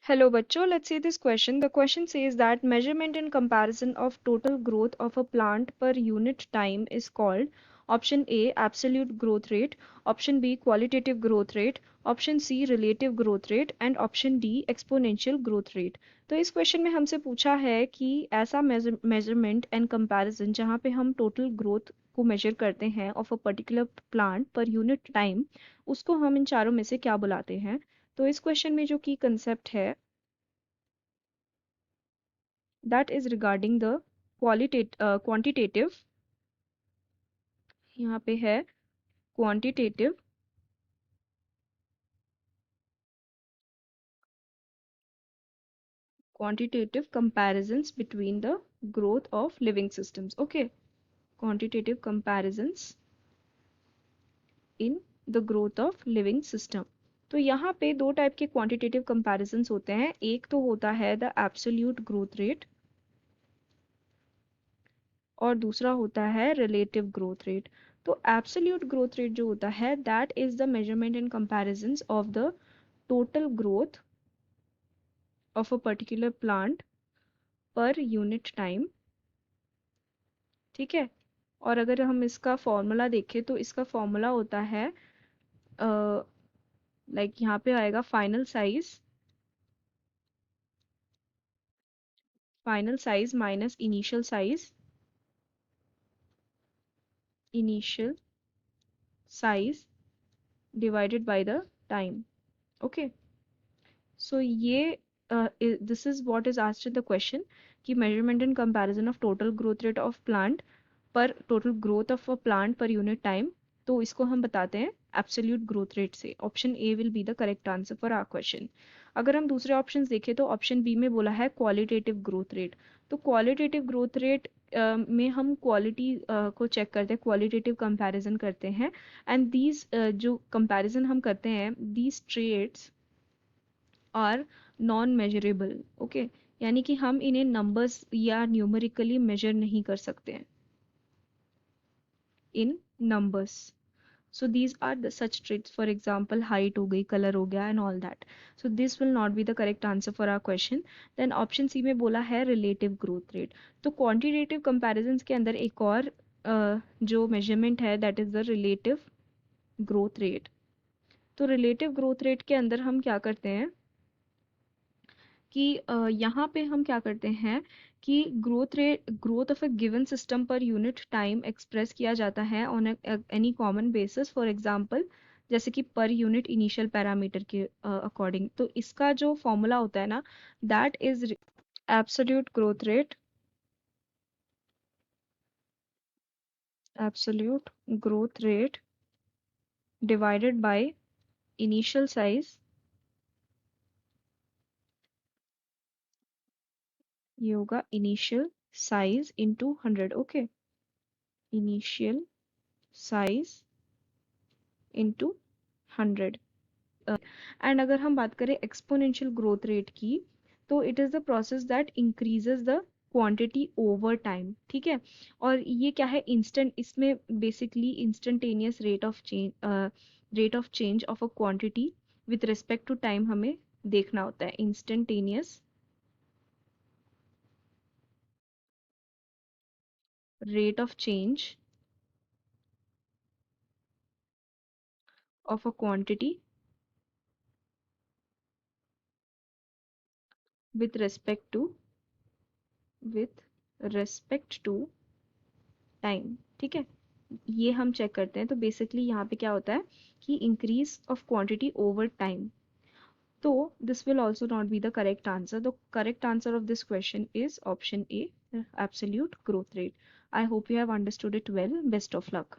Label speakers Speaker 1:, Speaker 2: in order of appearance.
Speaker 1: Hello, bachcho. Let's see this question. The question says that measurement and comparison of total growth of a plant per unit time is called option A absolute growth rate, option B qualitative growth rate, option C relative growth rate and option D exponential growth rate. तो इस question में हमसे पूछा है कि ऐसा measurement and comparison जहाँ पे हम टोटल ग्रोथ को मेजर करते हैं of a particular plant per unit time, उसको हम इन चारों में से क्या बुलाते हैं। तो इस क्वेश्चन में जो की कंसेप्ट है that is regarding the quantitative, यहाँ पे है quantitative comparisons between the growth of living systems. Okay, quantitative comparisons in the growth of living system. तो यहाँ पे दो टाइप के क्वांटिटेटिव कंपैरिजंस होते हैं। एक तो होता है द एब्सोल्यूट ग्रोथ रेट और दूसरा होता है रिलेटिव ग्रोथ रेट। तो एब्सोल्यूट ग्रोथ रेट जो होता है that is the measurement and comparisons of the total growth of a particular plant per unit time। ठीक है, और अगर हम इसका फॉर्मूला देखें तो इसका फॉर्मूला होता है लाइक यहाँ पे आएगा final size minus initial size divided by the time. Okay, so ये this is what is asked in the question कि measurement and comparison of total growth rate of plant पर total growth of a plant per unit time, तो इसको हम बताते हैं absolute growth rate से। Option A will be the correct answer for our question. अगर हम दूसरे ऑप्शंस देखें तो ऑप्शन बी में बोला है क्वालिटेटिव ग्रोथ रेट। तो क्वालिटेटिव ग्रोथ रेट में हम क्वालिटी को चेक करते हैं, क्वालिटेटिव कंपैरिजन करते हैं एंड दीज जो कंपैरिजन हम करते हैं these traits are non measurable. Okay, यानी कि हम इन्हें नंबर्स या न्यूमेरिकली मेजर नहीं कर सकते हैं in numbers। So these are the such traits, for example height हो गई, color हो गया and all that। So this will not be the correct answer for our question। Then option C में बोला है relative growth rate। तो quantitative comparisons के अंदर एक और जो measurement है that is the relative growth rate। तो relative growth rate के अंदर हम क्या करते हैं कि यहाँ पे हम क्या करते हैं कि growth of a given system पर यूनिट टाइम एक्सप्रेस किया जाता है on any common basis. For example जैसे कि पर यूनिट इनिशियल पैरामीटर के अकॉर्डिंग। तो इसका जो फॉर्मूला होता है ना that is absolute growth rate, absolute growth rate divided by initial size, ये होगा initial size into 100। Okay, initial size into 100। And अगर हम बात करें एक्सपोनेंशियल ग्रोथ रेट की तो it is the process that increases the quantity over time. ठीक है, और ये क्या है इंस्टेंट, इसमें basically instantaneous rate of change of a quantity with respect to time हमें देखना होता है। Instantaneous rate of change of a quantity with respect to with respect to time. ठीक है, ये हम चेक करते हैं। तो बेसिकली यहाँ पे क्या होता है कि increase of quantity over time. तो this will also not be the correct answer. The correct answer of this question is option A absolute growth rate. I hope you have understood it well. Best of luck.